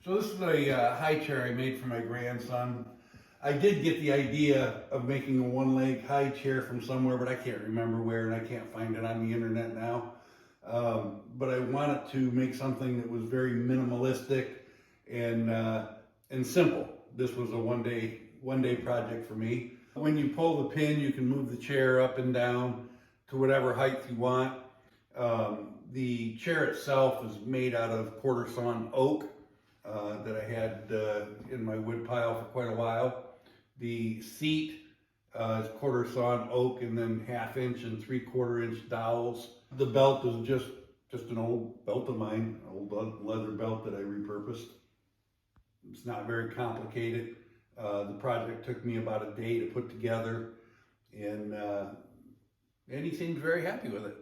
So this is a high chair I made for my grandson. I did get the idea of making a one-leg high chair from somewhere, but I can't remember where, and I can't find it on the internet now. But I wanted to make something that was very minimalistic and simple. This was a one day project for me. When you pull the pin, you can move the chair up and down to whatever height you want. The chair itself is made out of quarter-sawn oak that I had in my wood pile for quite a while. The seat is quarter-sawn oak and then 1/2 inch and 3/4 inch dowels. The belt is just an old belt of mine, an old leather belt that I repurposed. It's not very complicated. The project took me about a day to put together, and he seems very happy with it.